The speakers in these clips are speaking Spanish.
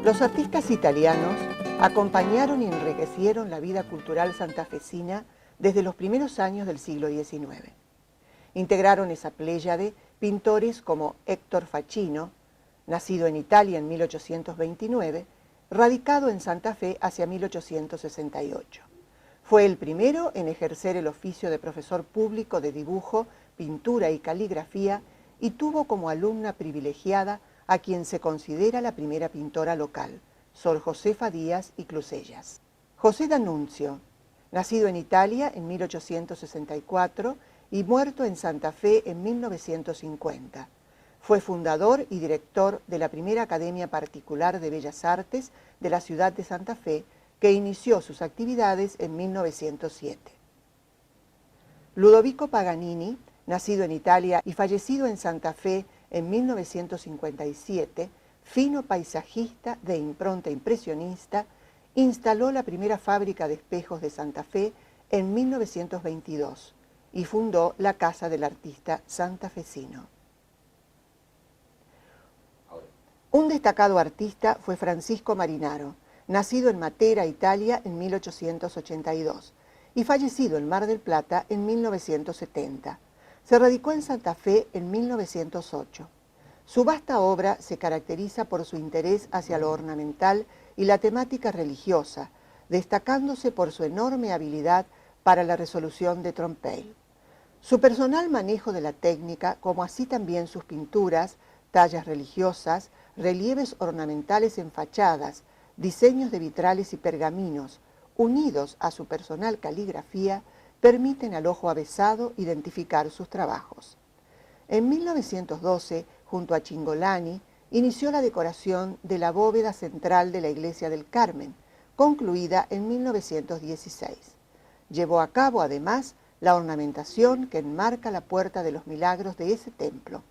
Los artistas italianos acompañaron y enriquecieron la vida cultural santafesina desde los primeros años del siglo XIX. Integraron esa pléyade pintores como Héctor Facchino, nacido en Italia en 1829, radicado en Santa Fe hacia 1868. Fue el primero en ejercer el oficio de profesor público de dibujo, pintura y caligrafía y tuvo como alumna privilegiada a quien se considera la primera pintora local, Sor Josefa Díaz y Clusellas. José D'Annunzio, nacido en Italia en 1864 y muerto en Santa Fe en 1950. Fue fundador y director de la primera Academia Particular de Bellas Artes de la ciudad de Santa Fe, que inició sus actividades en 1907. Ludovico Paganini, nacido en Italia y fallecido en Santa Fe en 1957, fino paisajista de impronta impresionista, instaló la primera fábrica de espejos de Santa Fe en 1922 y fundó la Casa del Artista Santafesino. Un destacado artista fue Francisco Marinaro, nacido en Matera, Italia, en 1882 y fallecido en Mar del Plata en 1970. Se radicó en Santa Fe en 1908. Su vasta obra se caracteriza por su interés hacia lo ornamental y la temática religiosa, destacándose por su enorme habilidad para la resolución de trompe-l'œil. Su personal manejo de la técnica, como así también sus pinturas, tallas religiosas, relieves ornamentales en fachadas, diseños de vitrales y pergaminos, unidos a su personal caligrafía, permiten al ojo avesado identificar sus trabajos. En 1912, junto a Cingolani, inició la decoración de la bóveda central de la Iglesia del Carmen, concluida en 1916. Llevó a cabo, además, la ornamentación que enmarca la Puerta de los Milagros de ese templo.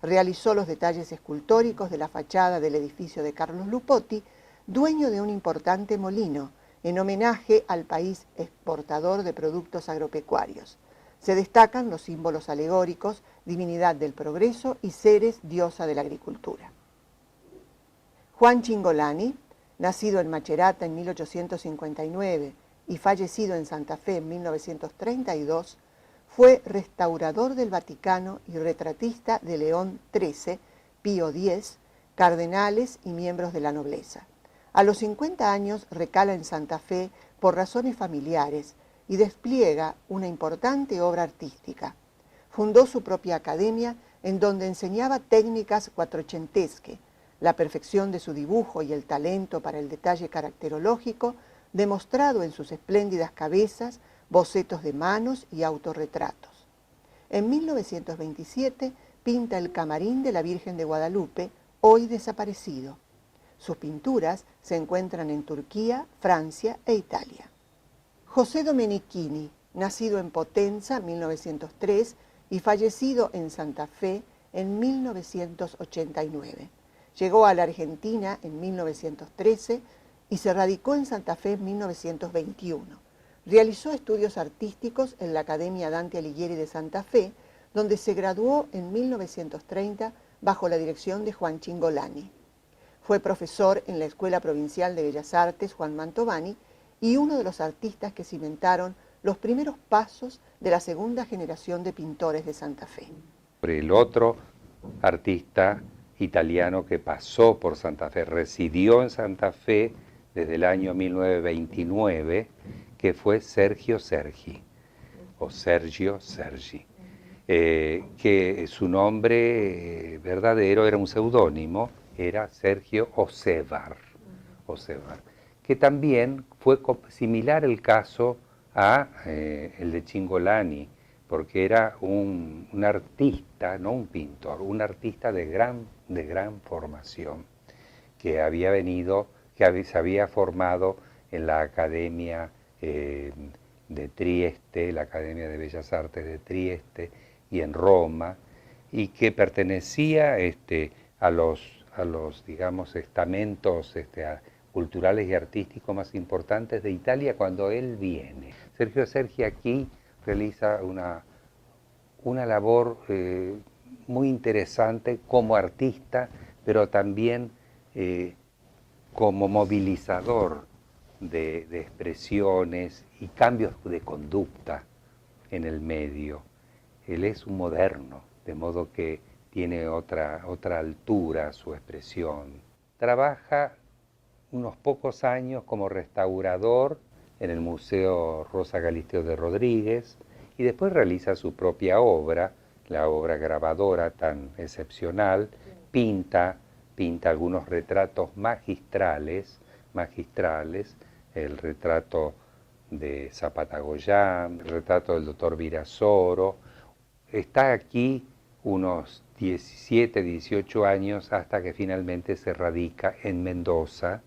Realizó los detalles escultóricos de la fachada del edificio de Carlos Lupotti, dueño de un importante molino, en homenaje al país exportador de productos agropecuarios. Se destacan los símbolos alegóricos, divinidad del progreso y Ceres, diosa de la agricultura. Juan Cingolani, nacido en Macerata en 1859 y fallecido en Santa Fe en 1932, fue restaurador del Vaticano y retratista de León XIII, Pío X, cardenales y miembros de la nobleza. A los 50 años recala en Santa Fe por razones familiares y despliega una importante obra artística. Fundó su propia academia en donde enseñaba técnicas quattrocentesche, la perfección de su dibujo y el talento para el detalle caracterológico, demostrado en sus espléndidas cabezas, bocetos de manos y autorretratos. En 1927 pinta el Camarín de la Virgen de Guadalupe, hoy desaparecido. Sus pinturas se encuentran en Turquía, Francia e Italia. José Domenichini, nacido en Potenza, 1903, y fallecido en Santa Fe en 1989. Llegó a la Argentina en 1913 y se radicó en Santa Fe en 1921. Realizó estudios artísticos en la Academia Dante Alighieri de Santa Fe, donde se graduó en 1930 bajo la dirección de Juan Cingolani. Fue profesor en la Escuela Provincial de Bellas Artes Juan Mantovani y uno de los artistas que cimentaron los primeros pasos de la segunda generación de pintores de Santa Fe. El otro artista italiano que pasó por Santa Fe, residió en Santa Fe desde el año 1929, que fue Sergio Sergi, o Sergio Sergi, que su nombre verdadero era un seudónimo, era Sergio Osevar, que también fue similar el caso a el de Cingolani, porque era un artista, no un pintor, un artista de gran formación, que había venido, se había formado en la Academia de Trieste, la Academia de Bellas Artes de Trieste y en Roma, y que pertenecía a los digamos, estamentos culturales y artísticos más importantes de Italia cuando él viene. Sergio Sergi aquí realiza una labor muy interesante como artista, pero también como movilizador de expresiones y cambios de conducta en el medio. Él es un moderno, de modo que tiene otra altura su expresión. Trabaja unos pocos años como restaurador en el Museo Rosa Galisteo de Rodríguez y después realiza su propia obra, la obra grabadora tan excepcional, pinta algunos retratos magistrales, el retrato de Zapata Goyán, el retrato del doctor Virasoro. Está aquí unos 17, 18 años hasta que finalmente se radica en Mendoza,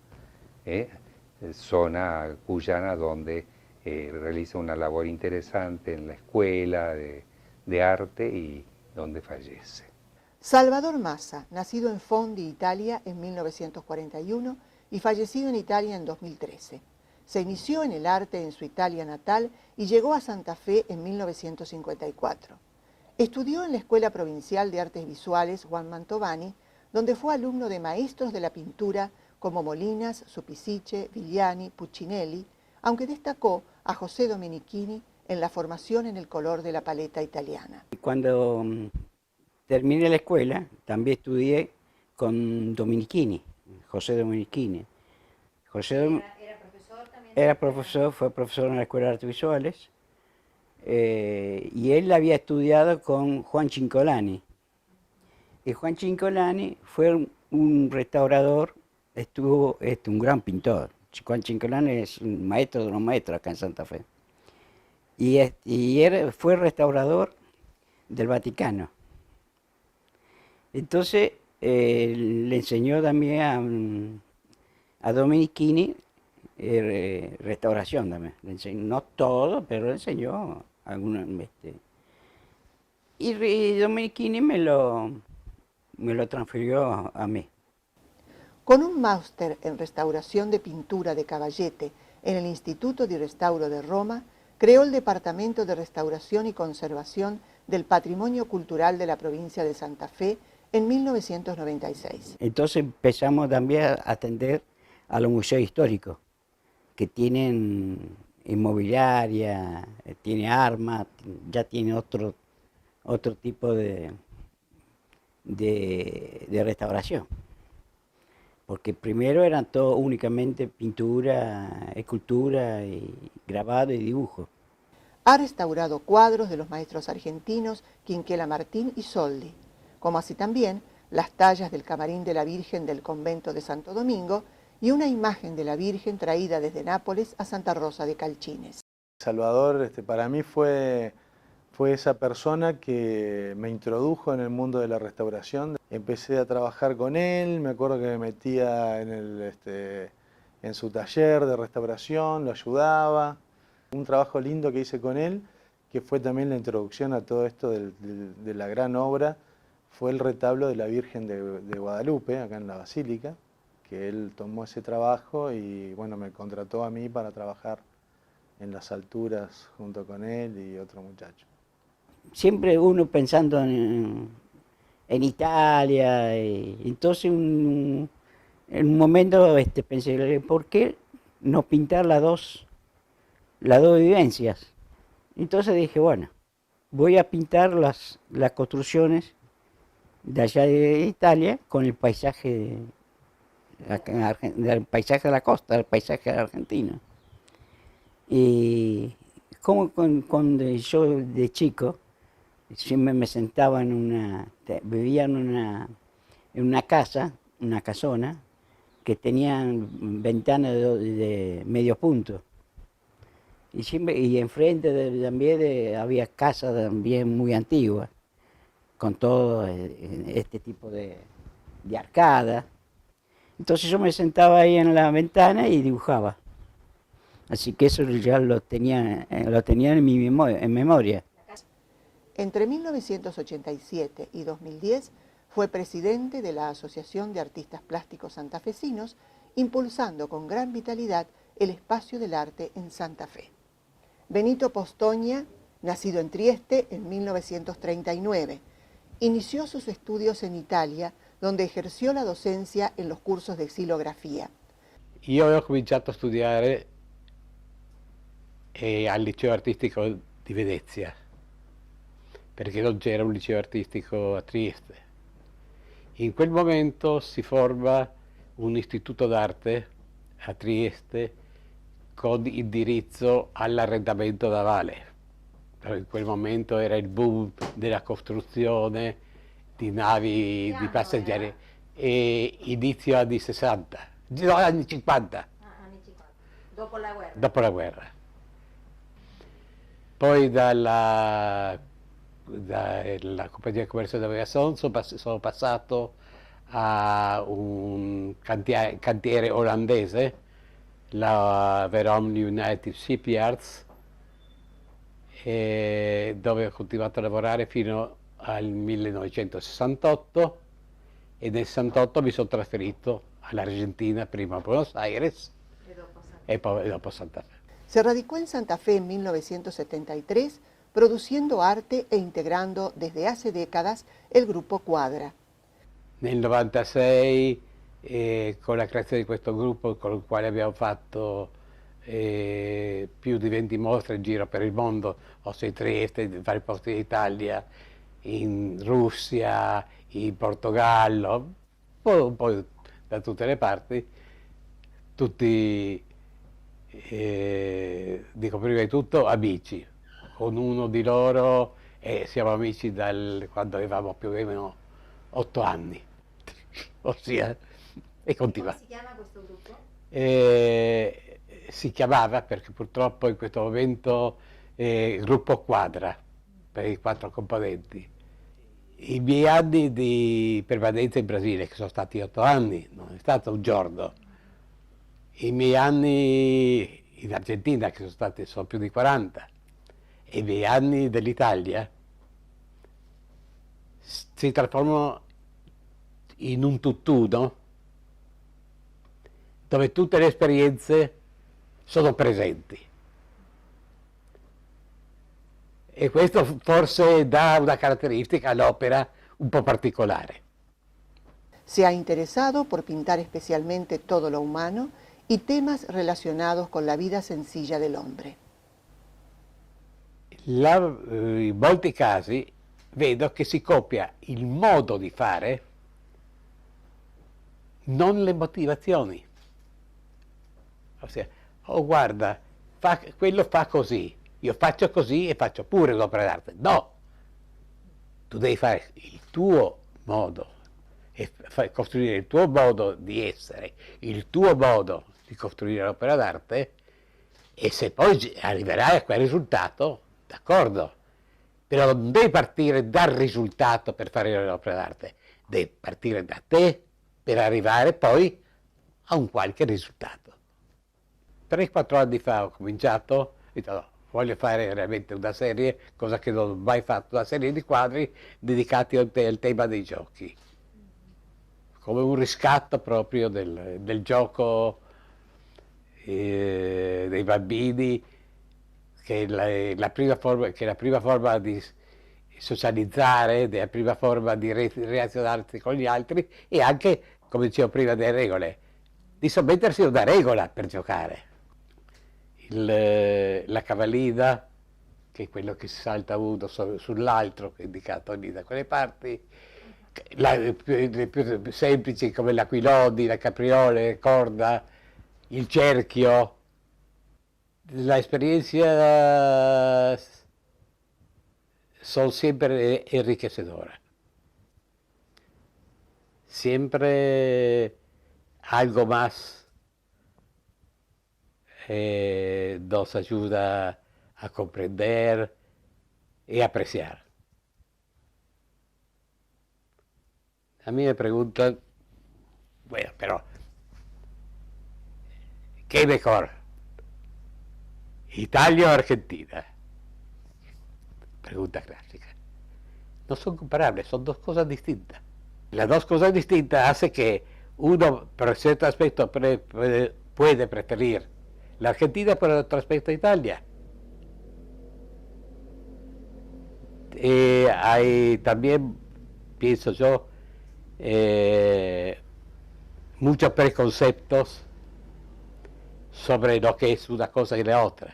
zona cuyana donde realiza una labor interesante en la escuela de arte y donde fallece. Salvador Massa, nacido en Fondi, Italia, en 1941 y fallecido en Italia en 2013. Se inició en el arte en su Italia natal y llegó a Santa Fe en 1954. Estudió en la Escuela Provincial de Artes Visuales Juan Mantovani, donde fue alumno de maestros de la pintura como Molinas, Supisiche, Vigliani, Puccinelli, aunque destacó a José Domenichini en la formación en el color de la paleta italiana. Cuando terminé la escuela, también estudié con Domenichini, José Domenichini. ¿Era profesor también? Era profesor, fue profesor en la Escuela de Artes Visuales. Y él había estudiado con Juan Cincolani. Y Juan Cincolani fue un restaurador, estuvo un gran pintor. Juan Cincolani es un maestro de los maestros acá en Santa Fe. Y él fue restaurador del Vaticano. Entonces le enseñó también a Domenichini restauración también. Le enseñó, no todo, pero le enseñó algunos. Y Domenichini me lo transfirió a mí. Con un máster en restauración de pintura de Caballete en el Instituto di Restauro de Roma, creó el Departamento de Restauración y Conservación del Patrimonio Cultural de la provincia de Santa Fe en 1996. Entonces empezamos también a atender a los museos históricos, que tienen inmobiliaria, tiene armas, ya tiene otro tipo de restauración. Porque primero eran todo únicamente pintura, escultura, y grabado y dibujo. Ha restaurado cuadros de los maestros argentinos Quinquela Martín y Soldi, como así también las tallas del camarín de la Virgen del convento de Santo Domingo y una imagen de la Virgen traída desde Nápoles a Santa Rosa de Calchines. Salvador para mí fue esa persona que me introdujo en el mundo de la restauración. Empecé a trabajar con él, me acuerdo que me metía en su taller de restauración, lo ayudaba. Un trabajo lindo que hice con él, que fue también la introducción a todo esto de la gran obra, fue el retablo de la Virgen de Guadalupe, acá en la Basílica, que él tomó ese trabajo y bueno, me contrató a mí para trabajar en las alturas junto con él y otro muchacho. Siempre uno pensando en Italia, y entonces en un momento pensé, ¿por qué no pintar las dos vivencias? Entonces dije, bueno, voy a pintar las construcciones de allá de Italia con el paisaje del paisaje de la costa, del paisaje argentino. Y como cuando yo de chico siempre me sentaba vivía en una casa, una casona, que tenía ventanas de medio punto. Y enfrente también había casas también muy antiguas, con todo este tipo de arcada. Entonces yo me sentaba ahí en la ventana y dibujaba. Así que eso ya lo tenía en mi memoria. Entre 1987 y 2010 fue presidente de la Asociación de Artistas Plásticos Santafesinos, impulsando con gran vitalidad el espacio del arte en Santa Fe. Benito Postoña, nacido en Trieste en 1939, inició sus estudios en Italia, donde ejerció la docencia en los cursos de xilografía. Io ho cominciato a studiare al liceo artistico di Venezia, perché non c'era un liceo artistico a Trieste. In quel momento si forma un istituto d'arte a Trieste con indirizzo all'arredamento navale. In quel momento era il boom della costruzione di navi di passeggeri, e inizio anni 60, no, anni 50. Anni 50, dopo la guerra. Dopo la guerra. Poi dalla compagnia di commercio d'aviazione sono passato a un cantiere olandese, la Verom United Shipyards, dove ho continuato a lavorare fino al 1968, e nel 68 mi sono trasferito all'Argentina, prima a Buenos Aires e poi dopo Santa Fe. Se radicó en Santa Fe en 1973, produciendo arte e integrando desde hace décadas el grupo Quadra. Nel 96, con la creazione di questo gruppo, con il quale abbiamo fatto più di 20 mostre in giro per il mondo, ossia in Trieste, in vari posti d'Italia, in Russia, in Portogallo, un po' da tutte le parti, tutti, dico prima di tutto, amici. Con uno di loro siamo amici quando avevamo più o meno 8 anni, ossia, e continua. Come si chiama questo gruppo? Si chiamava, perché purtroppo in questo momento, gruppo Quadra, per i 4 componenti. I miei anni di permanenza in Brasile, che sono stati 8 anni, non è stato un giorno. I miei anni in Argentina, che sono più di 40, e i miei anni dell'Italia si trasformano in un tutt'uno, dove tutte le esperienze sono presenti. E questo forse dà una caratteristica all'opera un po' particolare. Se ha interesado por pintar especialmente todo lo humano y temas relacionados con la vida sencilla del hombre. In molti casi vedo che si copia il modo di fare, non le motivazioni. Ossia, oh guarda, quello fa così, io faccio così e faccio pure l'opera d'arte. No! Tu devi fare il tuo modo e costruire il tuo modo di essere, il tuo modo di costruire l'opera d'arte, e se poi arriverai a quel risultato, d'accordo, però non devi partire dal risultato per fare l'opera d'arte, devi partire da te per arrivare poi a un qualche risultato. 3-4 anni fa ho cominciato, ho detto no, voglio fare veramente una serie, cosa che non ho mai fatto, una serie di quadri dedicati al tema dei giochi, come un riscatto proprio del gioco dei bambini, che è la prima forma di socializzare, la prima forma di relazionarsi con gli altri, e anche, come dicevo prima, delle regole, di sottomettersi a una regola per giocare. La cavallina, che è quello che si salta uno sull'altro, che è indicato lì da quelle parti, le più semplici come l'aquiloni, la capriole, la corda, il cerchio. L'esperienza sono sempre enriquecedora, sempre algo más nos ayuda a comprender y apreciar. A mí me preguntan, bueno, pero ¿qué mejor? ¿Italia o Argentina? Pregunta clásica. No son comparables, son dos cosas distintas. Las dos cosas distintas hacen que uno, por cierto aspecto, puede preferir la Argentina, por otro aspecto Italia. Hay también, pienso yo, muchos preconceptos sobre lo che è su una cosa che l'altra.